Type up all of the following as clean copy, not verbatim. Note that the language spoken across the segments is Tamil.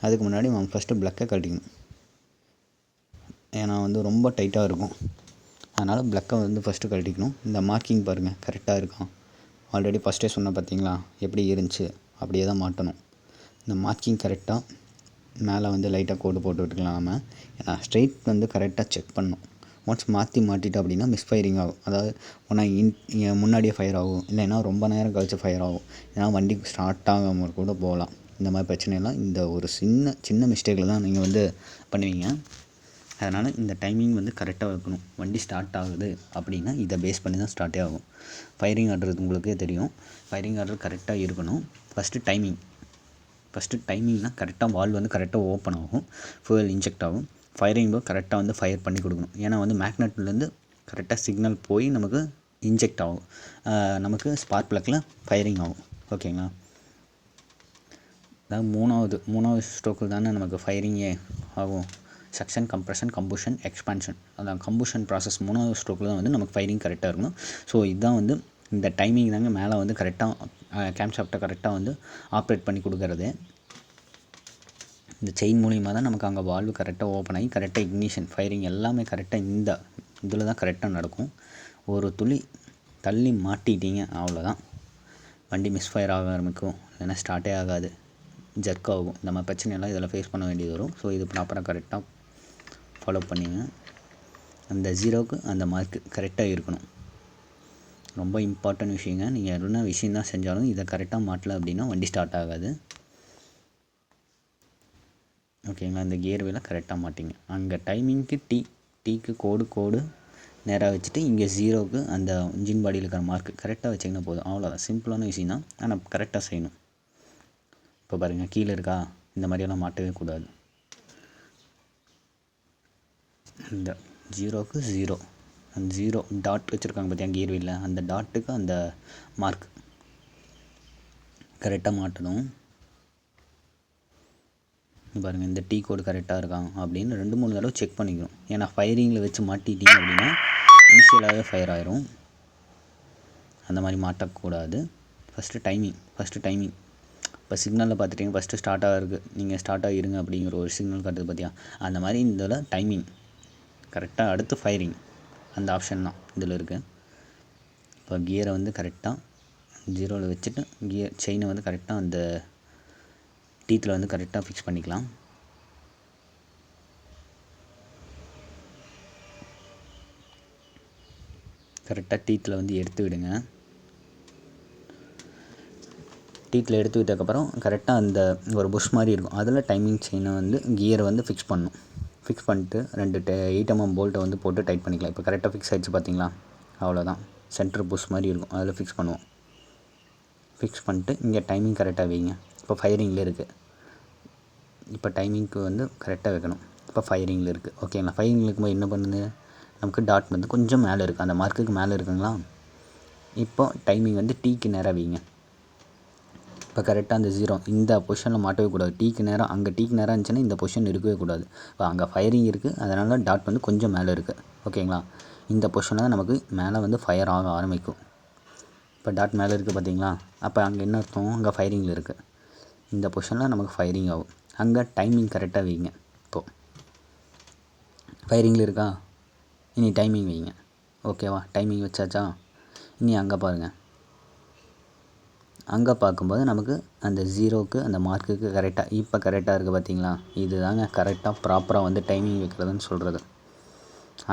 அதுக்கு முன்னாடி நம்ம ஃபஸ்ட்டு ப்ளக்கை கழட்டிக்கணும். ஏன்னா வந்து ரொம்ப டைட்டாக இருக்கும், அதனால் ப்ளக்கை வந்து ஃபஸ்ட்டு கழட்டிக்கணும். இந்த மார்க்கிங் பாருங்கள் கரெக்டாக இருக்கான். ஆல்ரெடி ஃபஸ்ட்டே சொன்ன பார்த்தீங்களா எப்படி இருந்துச்சு, அப்படியே தான் மாட்டணும். இந்த மார்க்கிங் கரெக்டாக மேலே வந்து லைட்டாக கோடு போட்டு விட்டுக்கலாம் நம்ம. ஏன்னா ஸ்ட்ரைட் வந்து கரெக்டாக செக் பண்ணணும். ஒன்ஸ் மாட்டிட்டோம் அப்படின்னா மிஸ்ஃபயரிங் ஆகும். அதாவது ஒன்றா முன்னாடியே ஃபயர் ஆகும், இல்லைன்னா ரொம்ப நேரம் கழிச்சு ஃபயர் ஆகும், ஏன்னா வண்டி ஸ்டார்ட் ஆகாமல் கூட போகலாம். இந்த மாதிரி பிரச்சனையெல்லாம் இந்த ஒரு சின்ன மிஸ்டேக்கில் தான் நீங்கள் வந்து பண்ணுவீங்க. அதனால் இந்த டைமிங் வந்து கரெக்டாக வைக்கணும். வண்டி ஸ்டார்ட் ஆகுது அப்படின்னா இதை பேஸ் பண்ணி தான் ஸ்டார்ட்டே ஆகும். ஃபயரிங் ஆர்டர் உங்களுக்கே தெரியும், ஃபயரிங் ஆர்டர் கரெக்டாக இருக்கணும். ஃபஸ்ட்டு டைமிங்னால் கரெக்டாக வால்வ் வந்து கரெக்டாக ஓப்பன் ஆகும், ஃபியூயல் இன்ஜெக்ட் ஆகும், ஃபயரிங் போது கரெக்டாக வந்து ஃபயர் பண்ணி கொடுக்கணும். ஏன்னா வந்து மேக்னெட்லேருந்து கரெக்டாக சிக்னல் போய் நமக்கு இன்ஜெக்ட் ஆகும், நமக்கு ஸ்பார்க் ப்ளக்கில் ஃபயரிங் ஆகும். ஓகேங்களா? அதாவது மூணாவது ஸ்ட்ரோக்கில் தானே நமக்கு ஃபயரிங்கே ஆகும். Suction, compression, combustion, expansion. அதான் கம்புஷன் ப்ராசஸ் மூணாவது ஸ்ட்ரோக்கில் தான் வந்து நமக்கு ஃபயரிங் கரெக்டாக இருக்கணும். ஸோ இதுதான் வந்து இந்த டைமிங் தாங்க மேலே வந்து கரெக்டாக கேம்ஷாஃப்ட்டை கரெக்டாக வந்து ஆப்ரேட் பண்ணி கொடுக்கறது. இந்த செயின் மூலிமா தான் நமக்கு அங்கே வால்வு கரெக்டாக ஓப்பன் ஆகி கரெக்டாக இக்னிஷன், ஃபயரிங் எல்லாமே கரெக்டாக இந்த இதில் தான் கரெக்டாக நடக்கும். ஒரு துளி தள்ளி மாட்டிட்டீங்க அவ்வளோதான், வண்டி மிஸ்ஃபயர் ஆக ஆரம்பிக்கும், இல்லைன்னா ஸ்டார்ட்டே ஆகாது, ஜர்க் ஆகும். இந்த மாதிரி பிரச்சனையெல்லாம் இதில் ஃபேஸ் பண்ண வேண்டியது வரும். ஸோ இது ப்ராப்பராக கரெக்டாக ஃபாலோ பண்ணிங்க. அந்த ஜீரோவுக்கு அந்த மார்க்கு கரெக்டாக இருக்கணும். ரொம்ப இம்பார்ட்டன்ட் விஷயங்க. நீங்கள் என்ன விஷயம் தான் செஞ்சாலும் இதை கரெக்டாக மாட்டலை அப்படின்னா வண்டி ஸ்டார்ட் ஆகாது. ஓகேங்களா? இந்த கியர் வீலை கரெக்டாக மாட்டிங்க. அங்கே டைமிங்க்கு டீக்கு கோடு நேராக வச்சுட்டு இங்கே ஜீரோவுக்கு அந்த இன்ஜின் பாடியில் இருக்கிற மார்க்கு கரெக்டாக வச்சிங்கன்னா போதும். அவ்வளோதான், சிம்பிளான விஷயம் தான், ஆனால் கரெக்டாக செய்யணும். இப்போ பாருங்கள் கீழே இருக்கா, இந்த மாதிரியெல்லாம் மாட்டவே கூடாது. இந்த ஜீரோவுக்கு அந்த ஜீரோ டாட் வச்சுருக்காங்க பார்த்தியா கியர் வீலில், அந்த டாட்டுக்கு அந்த மார்க் கரெக்டாக மாட்டணும். பாருங்கள் இந்த டீ கோடு கரெக்டாக இருக்கான் அப்படின்னு 2-3 தடவை செக் பண்ணிக்கணும். ஏன்னா ஃபயரிங்கில் வச்சு மாட்டிட்டீங்க அப்படின்னா இனிஷியலாகவே ஃபயர் ஆயிரும். அந்த மாதிரி மாட்டக்கூடாது. ஃபஸ்ட்டு டைமிங் இப்போ சிக்னலில் பார்த்துட்டிங்க ஃபஸ்ட்டு ஸ்டார்ட் ஆகிருக்கு, நீங்கள் ஸ்டார்ட் ஆகிருங்க அப்படிங்கிற ஒரு சிக்னல் காட்டுது பார்த்தியா, அந்த மாதிரி இதில் டைமிங் கரெக்டாக, அடுத்து ஃபயரிங், அந்த ஆப்ஷன் தான் இதில் இருக்குது. இப்போ கியரை வந்து கரெக்டாக ஜீரோவில் வச்சுட்டு செயினை வந்து கரெக்டாக அந்த டீத்தில் வந்து கரெக்டாக ஃபிக்ஸ் பண்ணிக்கலாம். கரெக்டாக டீத்தில் வந்து எடுத்து விடுங்க. டீத்தில் எடுத்து விட்டதுக்கப்புறம் கரெக்டாக அந்த ஒரு புஷ் மாதிரி இருக்கும், அதில் டைமிங் செயினை வந்து கியரை வந்து ஃபிக்ஸ் பண்ணணும். ஃபிக்ஸ் பண்ணிட்டு 8 mm போல்ட்டை வந்து போட்டு டைட் பண்ணிக்கலாம். இப்போ கரெக்டாக ஃபிக்ஸ் ஆகிடுச்சு பார்த்தீங்களா, அவ்வளோதான். சென்டர் புஷ் மாதிரி இருக்கும், அதில் ஃபிக்ஸ் பண்ணுவோம். ஃபிக்ஸ் பண்ணிட்டு இங்கே டைமிங் கரெக்டாக வைங்க. இப்போ ஃபயரிங்கில் இருக்குது, இப்போ டைமிங்க்கு வந்து கரெக்டாக வைக்கணும். இப்போ ஃபயரிங்கில் இருக்குது. ஓகேங்களா? ஃபயரிங்கில் இருக்கும்போது என்ன பண்ணுது, நமக்கு டாட் வந்து கொஞ்சம் மேலே இருக்குது, அந்த மார்க்குக்கு மேலே இருக்குங்களா. இப்போ டைமிங் வந்து டீக்கு நேராக வைங்க. இப்போ கரெக்டாக அந்த ஜீரோ இந்த பொசிஷனில் மாட்டவே கூடாது. டீக்கு நேரம், அங்கே டீக்கு நேரம் இருந்துச்சுன்னா இந்த பொசிஷன் இருக்கவே கூடாது. இப்போ அங்கே ஃபயரிங் இருக்குது, அதனால் டாட் வந்து கொஞ்சம் மேலே இருக்குது. ஓகேங்களா? இந்த பொசிஷனில் தான் நமக்கு மேலே வந்து ஃபயர் ஆக ஆரம்பிக்கும். இப்போ டாட் மேலே இருக்குது பார்த்தீங்களா, அப்போ அங்கே என்ன அர்த்தம், அங்கே ஃபயரிங்கில் இருக்குது. இந்த பொசிஷனில் நமக்கு ஃபயரிங் ஆகும். அங்கே டைமிங் கரெக்டாக வைங்க. இப்போது ஃபயரிங்கில் இருக்கா, இனி டைமிங் வைங்க. ஓகேவா? டைமிங் வச்சாச்சா, இனி அங்கே பாருங்கள். அங்கே பார்க்கும்போது நமக்கு அந்த ஜீரோவுக்கு அந்த மார்க்குக்கு கரெக்டாக இப்போ கரெக்டாக இருக்குது பார்த்தீங்களா, இது தாங்க கரெக்டாக ப்ராப்பராக வந்து டைமிங் வைக்கிறதுன்னு சொல்கிறது.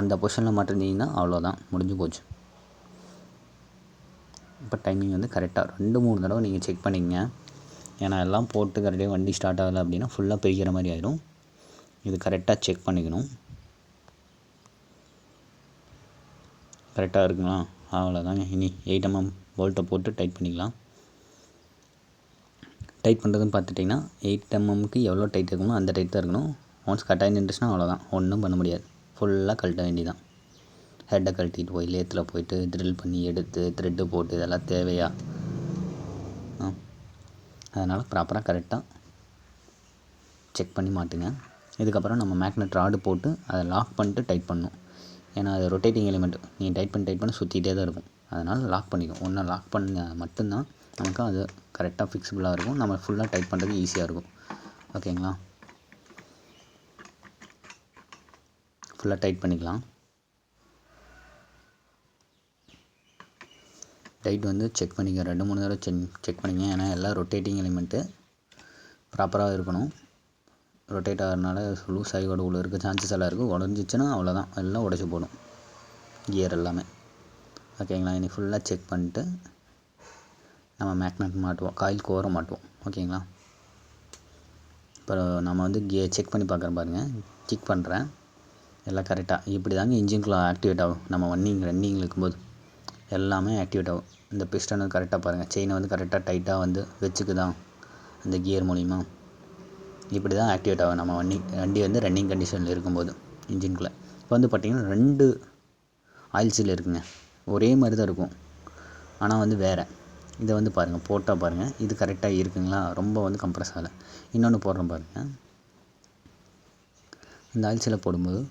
அந்த பொசிஷனில் மாட்டிருந்தீங்கன்னா அவ்வளோதான், முடிஞ்சு போச்சு. இப்போ டைமிங் வந்து கரெக்டாக 2-3 தடவை நீங்கள் செக் பண்ணிக்கங்க. ஏன்னா எல்லாம் போட்டு கரெக்டாக வண்டி ஸ்டார்ட் ஆகலை அப்படின்னா ஃபுல்லாக பிரிக்கிற மாதிரி ஆயிடும். இது கரெக்டாக செக் பண்ணிக்கணும். கரெக்டாக இருக்குங்களா, அவ்வளோதாங்க. இனி 8 mm போல்ட்டை போட்டு டைட் பண்ணிக்கலாம். டைட் பண்ணுறதுன்னு பார்த்துட்டிங்கன்னா 8 mmக்கு எவ்வளோ டைட் இருக்கணும் அந்த டைட் தான் இருக்கணும். ஒன்ஸ் கட்டாகி நின்றுச்சுன்னா அவ்வளோதான், ஒன்றும் பண்ண முடியாது, ஃபுல்லாக கழட்ட வேண்டியதான். ஹெட்டை கழட்டிட்டு போய் லேத்தில் போய்ட்டு ட்ரில் பண்ணி எடுத்து த்ரெட்டு போட்டு இதெல்லாம் தேவையா? அதனால் ப்ராப்பராக கரெக்டாக செக் பண்ணி மாட்டுங்க. இதுக்கப்புறம் நம்ம மேக்னெட் ராடு போட்டு அதை லாக் பண்ணிட்டு டைட் பண்ணணும். ஏன்னா அது ரொட்டேட்டிங் எலிமெண்ட், நீங்கள் டைட் பண்ணி சுற்றிகிட்டே தான் இருக்கும். அதனால் லாக் பண்ணிக்கும். ஒன்று லாக் பண்ண மட்டும்தான் நமக்கு அது கரெக்டாக ஃபிக்ஸபிளாக இருக்கும், நம்ம ஃபுல்லாக டைட் பண்ணுறது ஈஸியாக இருக்கும். ஓகேங்களா? ஃபுல்லாக டைட் பண்ணிக்கலாம். டைட் வந்து செக் பண்ணிக்க, 2-3 தடவை செக் பண்ணிங்க. ஏன்னா எல்லாம் ரொட்டேட்டிங் எலிமெண்ட்டு ப்ராப்பராக இருக்கணும். ரொட்டேட் ஆகிறதுனால லூஸ் ஆகி உள்ள இருக்க சான்சஸ் எல்லாம் இருக்குது. உடஞ்சிச்சின்னா அவ்வளோதான், எல்லாம் உடச்சி போடும் கியர் எல்லாமே. ஓகேங்களா. இனி ஃபுல்லாக செக் பண்ணிட்டு நம்ம மேக்னெட் மாட்டுவோம், காயில் கோரை மாட்டுவோம். ஓகேங்களா. இப்போ நம்ம வந்து செக் பண்ணி பார்க்குறேன் பாருங்கள். செக் பண்ணுறேன் எல்லாம் கரெக்டாக. இப்படி தாங்க இன்ஜின்குள்ளே ஆக்டிவேட் ஆகும். நம்ம ரன்னிங்கில் இருக்கும்போது எல்லாமே ஆக்டிவேட் ஆகும். இந்த பிஸ்டனை கரெக்டாக பாருங்கள், செயினை வந்து கரெக்டாக டைட்டாக வந்து வச்சுக்குதான் அந்த கியர் மூலிமா. இப்படி தான் ஆக்டிவேட் ஆகும் நம்ம வண்டி வந்து ரன்னிங் கண்டிஷனில் இருக்கும்போது இன்ஜின்குள்ளே. இப்போ வந்து பார்த்திங்கன்னா 2 ஆயில் சீல் இருக்குங்க. ஒரே மாதிரி தான் இருக்கும், ஆனால் வந்து வேறு. இதை வந்து பாருங்கள், போட்டால் பாருங்கள் இது கரெக்டாக இருக்குங்களா. ரொம்ப வந்து கம்ப்ரஸ் ஆகலை. இன்னொன்று போடுறோம் பாருங்கள். இந்த ஆயில் சீலை போடும்போது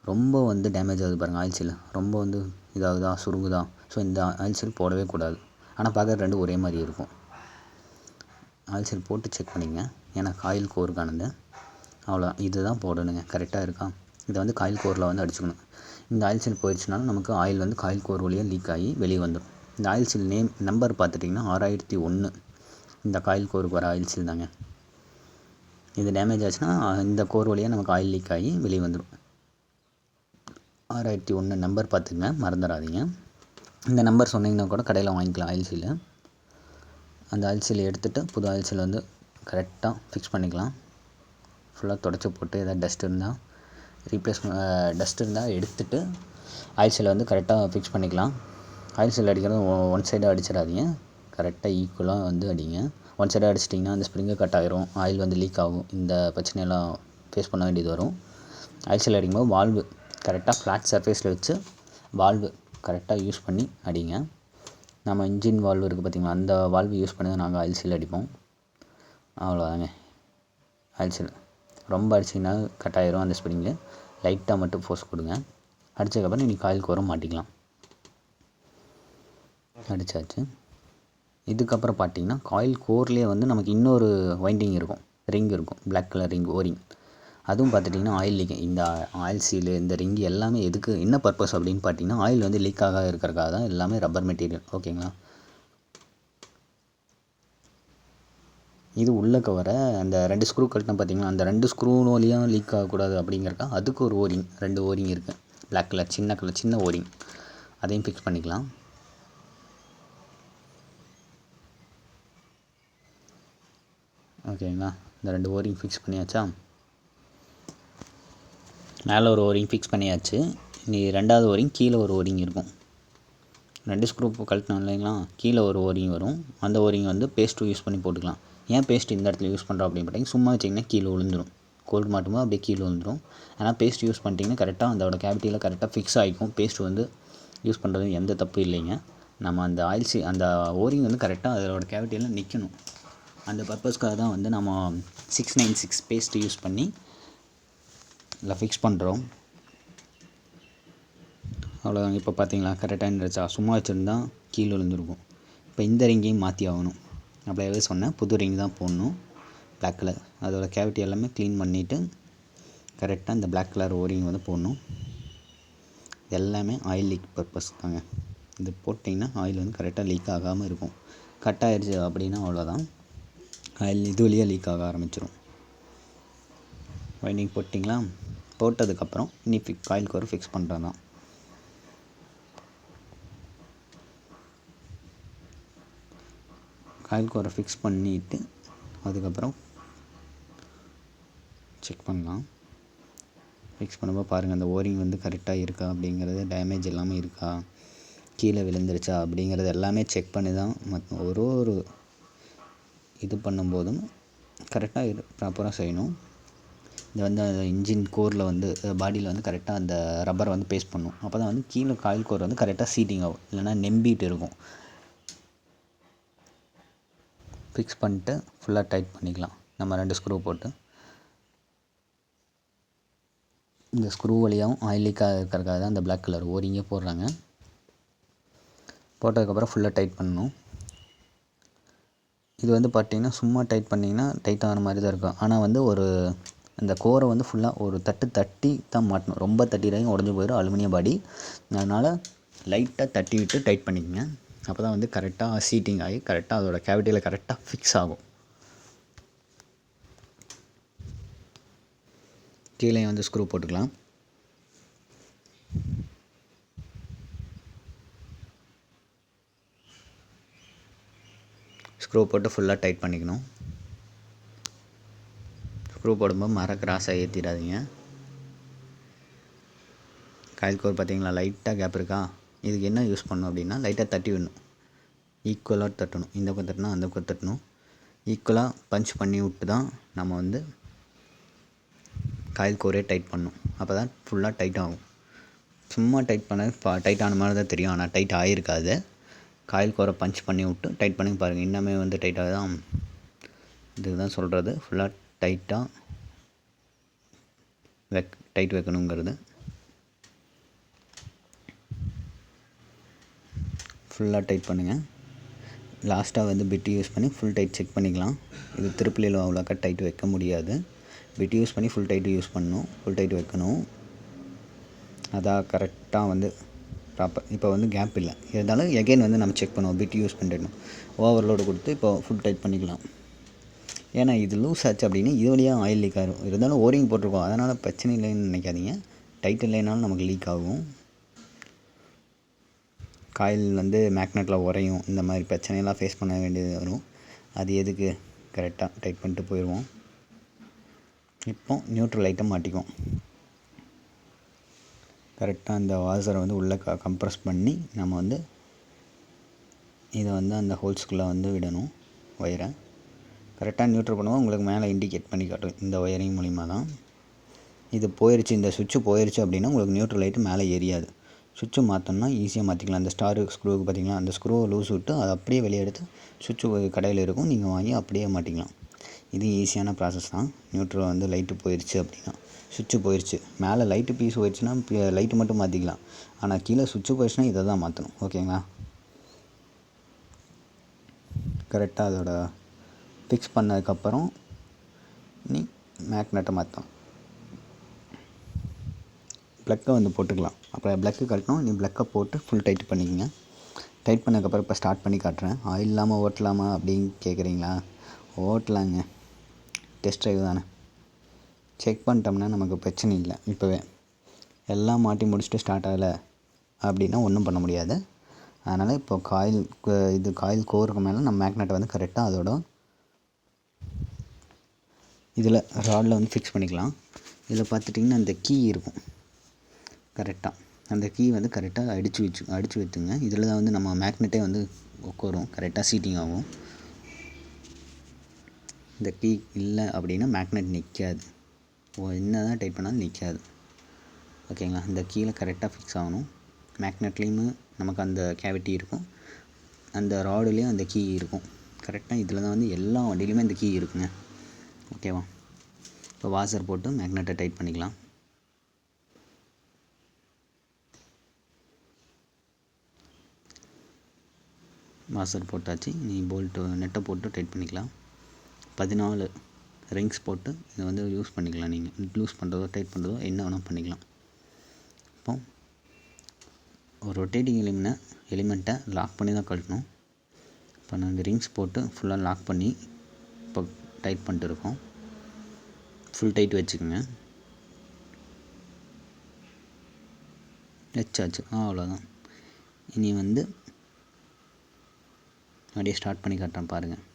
ரொம்ப வந்து டேமேஜ் ஆகுது பாருங்கள். ஆயில் சீல் ரொம்ப வந்து இதாகுதா, சுருங்குதா. ஸோ இந்த ஆயில் சீல் போடவே கூடாது. ஆனால் பார்க்குற 2 ஒரே மாதிரி இருக்கும். ஆயில் சீல் போட்டு செக் பண்ணிங்க. ஏன்னா காயில் கோருக்கானது அவ்வளோதான். இது தான் போடணுங்க. கரெக்டாக இருக்கா. இதை வந்து காயில் கோரில் வந்து அடிச்சுக்கணும். இந்த ஆயில் சீல் போயிடுச்சுனாலும் நமக்கு ஆயில் வந்து காயில் கோர் வழியாக லீக் ஆகி வெளியே வந்துடும். இந்த ஆயில் சீல் நம்பர் பார்த்துட்டிங்கன்னா 6001 இந்த காயில் கோருக்கு வர ஆயில் சீல் தாங்க. இது டேமேஜ் ஆச்சுன்னா இந்த கோர் வழியாக நமக்கு ஆயில் லீக் ஆகி வெளியே வந்துடும். 6001 நம்பர் பார்த்துங்க, மறந்துடாதீங்க. இந்த நம்பர் சொன்னிங்கன்னா கூட கடையில் வாங்கிக்கலாம் ஆயில் சீலு. அந்த ஆயில் சீலை எடுத்துகிட்டு புது ஆயில் சீல் வந்து கரெக்டாக ஃபிக்ஸ் பண்ணிக்கலாம். ஃபுல்லாக தொடச்சி போட்டு எதாவது டஸ்ட் இருந்தால் டஸ்ட் இருந்தால் எடுத்துகிட்டு ஆயில் சீலை வந்து கரெக்டாக ஃபிக்ஸ் பண்ணிக்கலாம். ஆயில் சீல் அடிக்கிறது ஒன் சைடாக அடிச்சிடாதீங்க, கரெக்டாக ஈக்குவலாக வந்து அடிங்க. ஒன் சைடாக அடிச்சிட்டிங்கன்னா அந்த ஸ்ப்ரிங்கு கட் ஆகிரும், ஆயில் வந்து லீக் ஆகும். இந்த பிரச்சனையெல்லாம் ஃபேஸ் பண்ண வேண்டியது வரும். ஆயில் சீல் அடிக்கும்போது வால்வு கரெக்டாக ஃப்ளாட் சர்ஃபேஸில் வச்சு வால்வு கரெக்டாக யூஸ் பண்ணி அடிங்க. நம்ம இன்ஜின் வால்வு இருக்குது பார்த்திங்களா, அந்த வால்வு யூஸ் பண்ணி தான் நாங்கள் ஆயில் சீல் அடிப்போம். அவ்வளோதாங்க. ஆயில் சீல் ரொம்ப அடிச்சிங்கன்னா கட் ஆகிரும் அந்த ஸ்ப்ரிங்கு. லைட்டாக மட்டும் ஃபோர்ஸ் கொடுங்க. அடித்ததுக்கப்புறம் நீங்கள் காயில் கோரை மாட்டிக்கலாம். அடித்தாச்சு. இதுக்கப்புறம் பார்த்திங்கன்னா காயில் கோர்லேயே வந்து நமக்கு இன்னொரு வைண்டிங் இருக்கும், ரிங் இருக்கும், பிளாக் கலர் ரிங், ஓரிங். அதுவும் பார்த்துட்டிங்கன்னா ஆயில் லீக். இந்த ஆயில் சீலு இந்த ரிங்கு எல்லாமே எதுக்கு, என்ன பர்பஸ் அப்படின்னு பார்த்தீங்கன்னா ஆயில் வந்து லீக் ஆக இருக்கிறக்காக தான். எல்லாமே ரப்பர் மெட்டீரியல். ஓகேங்களா. இது உள்ளக்க வர அந்த 2 ஸ்க்ரூ கழட்டினா பார்த்தீங்கன்னா அந்த 2 ஸ்க்ரூ வழியாக லீக் ஆகக்கூடாது அப்படிங்கிறக்கா அதுக்கு ஒரு ஓரிங், 2 ஓரிங் இருக்குது. பிளாக் கலர் சின்ன ஓரிங், அதையும் ஃபிக்ஸ் பண்ணிக்கலாம். ஓகேங்களா. இந்த 2 ஓரிங் ஃபிக்ஸ் பண்ணியாச்சா. மேலே ஒரு ஓரிங் ஃபிக்ஸ் பண்ணியாச்சு. நீ 2வது ஓரிங் கீழே ஒரு ஓரிங் இருக்கும். 2 ஸ்க்ரூ கழட்டினோம் இல்லைங்களா, கீழே ஒரு ஓரிங் வரும். அந்த ஓரிங் வந்து பேஸ்ட்டு யூஸ் பண்ணி போட்டுக்கலாம். ஏன் பேஸ்ட் இந்த இடத்துல யூஸ் பண்ணுறோம் அப்படின்னு பார்த்தீங்கன்னா, சும்மா வச்சிங்கன்னா கீழே விழுந்துடும். கோல்டு மாட்டும்போது அப்படியே கீழே விழுந்துடும். ஆனால் பேஸ்ட் யூஸ் பண்ணிட்டிங்கன்னா கரெக்டாக அதோட கேவிட்டியில் கரெக்டாக ஃபிக்ஸ் ஆகிக்கும். பேஸ்ட் வந்து யூஸ் பண்ணுறது எந்த தப்பு இல்லைங்க. நம்ம அந்த அந்த ஓரிங் வந்து கரெக்டாக அதோட கேவிட்டியில் நிற்கணும். அந்த பர்பஸ்க்காக தான் வந்து நம்ம 696 பேஸ்ட்டு யூஸ் பண்ணி இல்லை ஃபிக்ஸ் பண்ணுறோம். அவ்வளோதாங்க. இப்போ பார்த்தீங்களா கரெக்டாக இருந்துச்சா. சும்மா வச்சுருந்தா கீழே விழுந்துருக்கும். இப்போ இந்த ரிங்கையும் மாற்றி ஆகணும். அப்படியே சொன்னேன், புது ரிங் தான் போடணும். பிளாக் கலர் அதோட கேவிட்டி எல்லாமே க்ளீன் பண்ணிவிட்டு கரெக்டாக இந்த பிளாக் கலர் ஓரிங் வந்து போடணும். எல்லாமே ஆயில் லீக் பர்பஸ்க்காங்க. இது போட்டிங்கன்னா ஆயில் வந்து கரெக்டாக லீக் ஆகாமல் இருக்கும். கட் ஆயிடுச்சு அப்படின்னா அவ்வளோதான், ஆயில் இது வழியாக லீக் ஆக ஆரம்பிச்சிடும். வைண்டிங் போட்டிங்களா. போட்டதுக்கப்புறம் இனி காயில் கோர் ஃபிக்ஸ் பண்ணுறது தான். காயில் கோரை ஃபிக்ஸ் பண்ணிவிட்டு அதுக்கப்புறம் செக் பண்ணலாம். ஃபிக்ஸ் பண்ணும்போது பாருங்கள் அந்த ஓரிங் வந்து கரெக்டாக இருக்கா அப்படிங்கிறது, டேமேஜ் எல்லாமே இருக்கா, கீழே விழுந்துருச்சா அப்படிங்கிறது எல்லாமே செக் பண்ணி தான் ஒரு இது பண்ணும்போதும் கரெக்டாக ப்ராப்பராக செய்யணும். இது வந்து இன்ஜின் கோரில் வந்து பாடியில் வந்து கரெக்டாக அந்த ரப்பரை வந்து பேஸ்ட் பண்ணணும். அப்போ தான் வந்து கீழே காயில் கோர் வந்து கரெக்டாக சீட்டிங் ஆகும், இல்லைனா நெம்பிட்டு இருக்கும். ஃபிக்ஸ் பண்ணிட்டு ஃபுல்லாக டைட் பண்ணிக்கலாம். நம்ம 2 ஸ்க்ரூ போட்டு இந்த ஸ்க்ரூ வழியாகவும் ஆயில் லீக்காக இருக்கிறதுக்காக தான் இந்த பிளாக் கலர் ஓரிங்கே போடுறாங்க. போட்டதுக்கப்புறம் ஃபுல்லாக டைட் பண்ணணும். இது வந்து பார்த்திங்கன்னா சும்மா டைட் பண்ணிங்கன்னா டைட் ஆகிற மாதிரி தான் இருக்கும். ஆனால் வந்து ஒரு அந்த கோரை வந்து ஃபுல்லாக ஒரு தட்டி தான் மாட்டணும். ரொம்ப தட்டிடாதீங்க, உடஞ்சி போயிடும் அலுமினிய பாடி. அதனால் லைட்டாக தட்டி விட்டு டைட் பண்ணிக்கங்க. அப்போ தான் வந்து கரெக்டாக சீட்டிங் ஆகி கரெக்டாக அதோட கேவிட்டியில் கரெக்டாக ஃபிக்ஸ் ஆகும். கீழே வந்து ஸ்க்ரூ போட்டுக்கலாம். ஸ்க்ரூ போட்டு ஃபுல்லாக டைட் பண்ணிக்கணும். ஸ்க்ரூ போடும்போது மர கிராஸாக ஏற்றிடாதீங்க. காயில் கோர் பார்த்தீங்களா, லைட்டாக கேப் இருக்கா. இதுக்கு என்ன யூஸ் பண்ணணும் அப்படின்னா, லைட்டாக தட்டி விடணும். ஈக்குவலாக தட்டணும். இந்த பக்கம் தட்டணும், அந்த பக்கம் தட்டணும். ஈக்குவலாக பஞ்ச் பண்ணி விட்டு தான் நம்ம வந்து காயில் கோரே டைட் பண்ணணும். அப்போ தான் ஃபுல்லாக டைட் ஆகும். சும்மா டைட் பண்ண டைட் ஆன மாதிரி தான் தெரியும், ஆனால் டைட் ஆகிருக்காது. காயில் கோரை பஞ்ச் பண்ணி விட்டு டைட் பண்ணி பாருங்கள். இன்னமே வந்து டைட்டாக தான். இதுக்கு தான் சொல்கிறது ஃபுல்லாக டைட்டாக டைட் வைக்கணுங்கிறது. ஃபுல்லாக டைட் பண்ணுங்கள். லாஸ்ட்டாக வந்து பிட்டு யூஸ் பண்ணி ஃபுல் டைட் செக் பண்ணிக்கலாம். இது திருப்பிலியில் அவ்வளோக்கா டைட் வைக்க முடியாது. பிட்டு யூஸ் பண்ணி ஃபுல் டைட்டு யூஸ் பண்ணணும், ஃபுல் டைட் வைக்கணும். அதான் கரெக்டாக வந்து ப்ராப்பர். இப்போ வந்து கேப் இல்லை, இருந்தாலும் எகெயின் வந்து நம்ம செக் பண்ணுவோம். பிட்டு யூஸ் பண்ணிடணும். ஓவர்லோடு கொடுத்து இப்போ ஃபுல் டைட் பண்ணிக்கலாம். ஏன்னா இது லூஸ் ஆச்சு அப்படின்னா இது வழியாக ஆயில் லீக் ஆகும். இருந்தாலும் ஓரிங் போட்டிருக்கோம், அதனால் பிரச்சனை இல்லைன்னு நினைக்காதீங்க. டைட் இல்லைனாலும் நமக்கு லீக் ஆகும். காயில் வந்து மேக்னெட்டில் உரையும், இந்த மாதிரி பிரச்சனையெல்லாம் ஃபேஸ் பண்ண வேண்டியது வரும். அது எதுக்கு, கரெக்டாக டைட் பண்ணிட்டு போயிடுவோம். இப்போ நியூட்ரல் ஐட்டம் மாட்டிக்குவோம். கரெக்டாக அந்த வாசரை வந்து உள்ளே கம்ப்ரெஸ் பண்ணி நம்ம வந்து இதை வந்து அந்த ஹோல்ஸ்குள்ளே வந்து விடணும். ஒயரை கரெக்டாக நியூட்ரல் பண்ணுவோம். உங்களுக்கு மேலே இண்டிகேட் பண்ணி காட்டும் இந்த ஒயரிங் மூலிமா தான். இது போயிடுச்சு, இந்த சுவிட்சு போயிடுச்சு அப்படின்னா உங்களுக்கு நியூட்ரல் லைட்டு மேலே எரியாது. சுவிட்சு மாற்றோம்னா ஈஸியாக மாற்றிக்கலாம். அந்த ஸ்டாரு ஸ்க்ரூவுக்கு பார்த்திங்களா, அந்த ஸ்க்ரூவை லூஸ் விட்டு அதை அப்படியே வெளியே எடுத்து சுவிட்சு கடையில் இருக்கும், நீங்கள் வாங்கி அப்படியே மாட்டிக்கலாம். இது ஈஸியான ப்ராசஸ் தான். நியூட்ரல் வந்து லைட்டு போயிடுச்சு அப்படின்னா, சுவிட்சு போயிடுச்சு, மேலே லைட்டு பீஸ் போயிடுச்சுன்னா லைட்டு மட்டும் மாற்றிக்கலாம். ஆனால் கீழே சுவிட்சு போயிடுச்சுன்னா இதை தான் மாற்றணும். ஓகேங்களா. கரெக்டாக அதோட ஃபிக்ஸ் பண்ணதுக்கப்புறம் நீ மேக்னெட்டை மாற்றணும். ப்ளக்கை வந்து போட்டுக்கலாம். அப்புறம் ப்ளக்கு கட்டணும். நீ ப்ளக்கை போட்டு ஃபுல் டைட் பண்ணிக்கங்க. டைட் பண்ணதுக்கப்புறம் இப்போ ஸ்டார்ட் பண்ணி காட்டுறேன். ஆயில் இல்லாமல் ஓட்டலாமா அப்படின்னு கேட்குறீங்களா? ஓட்டலாங்க, டெஸ்ட் ட்ரைவ் தானே. செக் பண்ணிட்டோம்னா நமக்கு பிரச்சனை இல்லை. இப்போவே எல்லாம் மாட்டி முடிச்சுட்டு ஸ்டார்ட் ஆகலை அப்படின்னா ஒன்றும் பண்ண முடியாது. அதனால் இப்போ காயில் கோருக்கு மேலே நம்ம மேக்னெட்டை வந்து கரெக்டாக அதோட இதில் ராடில் வந்து ஃபிக்ஸ் பண்ணிக்கலாம். இதில் பார்த்துட்டிங்கன்னா அந்த கீ இருக்கும். கரெக்டாக அந்த கீ வந்து கரெக்டாக அடித்து வச்சுங்க. இதில் தான் வந்து நம்ம மேக்னெட்டே வந்து உட்காரும், கரெக்டாக சீட்டிங் ஆகும். இந்த கீ இல்லை அப்படின்னா மேக்னெட் நிற்காது. என்ன தான் டைட் பண்ணாலும் நிற்காது. ஓகேங்களா. இந்த கீழே கரெக்டாக ஃபிக்ஸ் ஆகணும். மேக்னெட்லேயுமே நமக்கு அந்த கேவிட்டி இருக்கும், அந்த ராடுலேயும் அந்த கீ இருக்கும். கரெக்டாக இதில் தான் வந்து எல்லா வண்டியிலையுமே இந்த கீ இருக்குங்க. ஓகேவா. இப்போ வாசர் போட்டு மேக்னெட்டை டைட் பண்ணிக்கலாம். வாசர் போட்டாச்சு. நீ போல்ட்டு நெட்டை போட்டு டைட் பண்ணிக்கலாம். 14 ரிங்ஸ் போட்டு இதை வந்து யூஸ் பண்ணிக்கலாம். நீங்கள் லூஸ் பண்ணுறதோ டைட் பண்ணுறதோ என்ன வேணால் பண்ணிக்கலாம். இப்போ ஒரு ரொட்டேட்டிங் எலிமெண்ட்டை லாக் பண்ணி தான் கழட்டணும். இப்போ நாங்கள் ரிங்ஸ் போட்டு ஃபுல்லாக லாக் பண்ணி இப்போ டைட் பண்ணிட்டு இருக்கோம். ஃபுல் டைட் வச்சுக்கோங்க. வச்சாச்சு, அவ்வளோதான். இனி வந்து அப்படியே ஸ்டார்ட் பண்ணி காட்டுறேன் பாருங்கள்.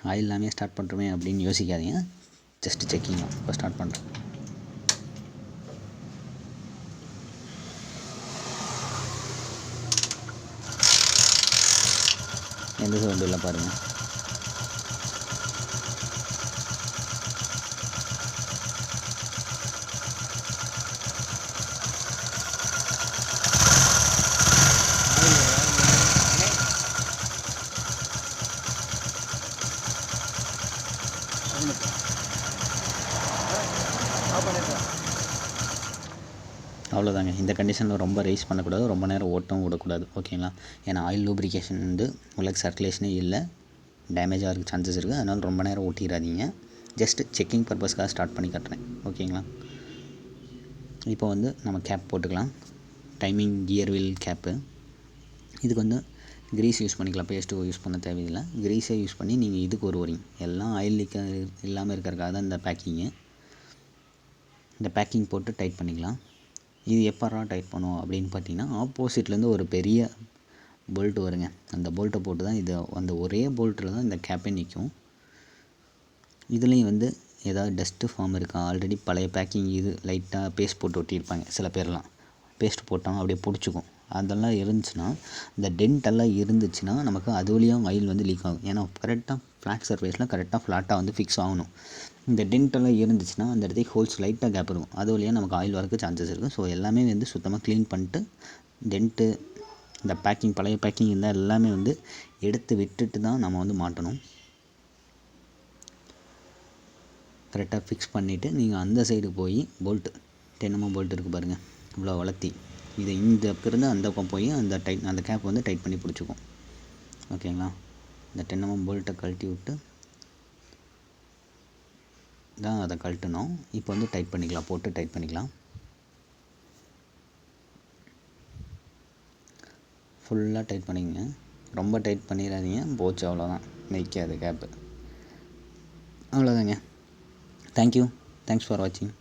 ஆயில் இல்லாமல் ஸ்டார்ட் பண்ணுறோமே அப்படின்னு யோசிக்காதீங்க. ஜஸ்ட்டு செக்கிங் தான். இப்போ ஸ்டார்ட் பண்ணுறேன். எந்த சவுண்டு இல்லை பாருங்கள். அவ்வளோதாங்க. இந்த கண்டிஷனில் ரொம்ப ரைஸ் பண்ணக்கூடாது, ரொம்ப நேரம் ஓட்டவும் விடக்கூடாது. ஓகேங்களா. ஏன்னா ஆயில் லூப்ரிகேஷன் வந்து உங்களுக்கு சர்க்குலேஷனே இல்லை. டேமேஜ் ஆகிறதுக்கு சான்சஸ் இருக்குது. அதனால் ரொம்ப நேரம் ஓட்டிடாதீங்க. ஜஸ்ட்டு செக்கிங் பர்பஸ்க்காக ஸ்டார்ட் பண்ணி காட்டுறேன். ஓகேங்களா? இப்போ வந்து நம்ம கேப் போட்டுக்கலாம். Timing gear wheel cap. இதுக்கு வந்து கிரீஸ் யூஸ் பண்ணிக்கலாம். பேஸ்ட்டு யூஸ் பண்ண தேவையில்லை. கிரீஸே யூஸ் பண்ணி நீங்கள் இதுக்கு ஒரு ஓரிங் எல்லாம் ஆயில் லீக் இல்லாமல் இருக்கிறதுக்காக தான் இந்த பேக்கிங்கு. இந்த பேக்கிங் போட்டு டைட் பண்ணிக்கலாம். இது எப்போ டைட் பண்ணுவோம் அப்படின்னு பார்த்தீங்கன்னா, ஆப்போசிட்லேருந்து ஒரு பெரிய போல்ட் வருங்க. அந்த போல்ட்டை போட்டு தான் இது அந்த ஒரே போல்ட்டில் தான் இந்த கேப்பே நிற்கும். இதுலேயும் வந்து ஏதாவது டஸ்ட்டு ஃபார்ம் இருக்கா, ஆல்ரெடி பழைய பேக்கிங் இது லைட்டாக பேஸ்ட் போட்டு ஒட்டியிருப்பாங்க சில பேர்லாம். பேஸ்ட் போட்டாலும் அப்படியே பிடிச்சிக்கும். அதெல்லாம் இருந்துச்சுன்னா, இந்த டென்ட்டெல்லாம் இருந்துச்சுன்னா நமக்கு அது வழியாக ஆயில் வந்து லீக் ஆகும். ஏன்னா கரெக்டாக ஃப்ளாட் சர்ஃபேஸில் கரெக்டாக ஃப்ளாட்டாக வந்து ஃபிக்ஸ் ஆகணும். இந்த டென்ட்டெல்லாம் இருந்துச்சுன்னா அந்த இடத்துக்கு ஹோல்ஸ் லைட்டாக கேப் இருக்கும். அது வழியாக நமக்கு ஆயில் வரக்கு சான்சஸ் இருக்குது. ஸோ எல்லாமே வந்து சுத்தமாக க்ளீன் பண்ணிட்டு, டென்ட்டு இந்த பேக்கிங் பழைய பேக்கிங் இருந்தால் எல்லாமே வந்து எடுத்து விட்டுட்டு தான் நம்ம வந்து மாட்டணும். கரெக்டாக ஃபிக்ஸ் பண்ணிவிட்டு நீங்கள் அந்த சைடு போய் போல்ட்டு 10 போல்ட் இருக்குது பாருங்கள், இவ்வளோ வளர்த்தி இதை இந்த இருந்து அந்த பக்கம் போய் அந்த கேப் வந்து டைட் பண்ணி பிடிச்சிக்கும். ஓகேங்களா? இந்த 10 போல்ட்டை கழட்டி விட்டு தான் அதை கழட்டணும். இப்போ வந்து டைட் பண்ணிக்கலாம், போட்டு டைட் பண்ணிக்கலாம். ஃபுல்லாக டைட் பண்ணிக்கங்க. ரொம்ப டைட் பண்ணிடாதீங்க, போச்சு அவ்வளோதான், நிற்காது கேப்பு. அவ்வளோதாங்க. தேங்க்யூ. தேங்க்ஸ் ஃபார் வாட்சிங்.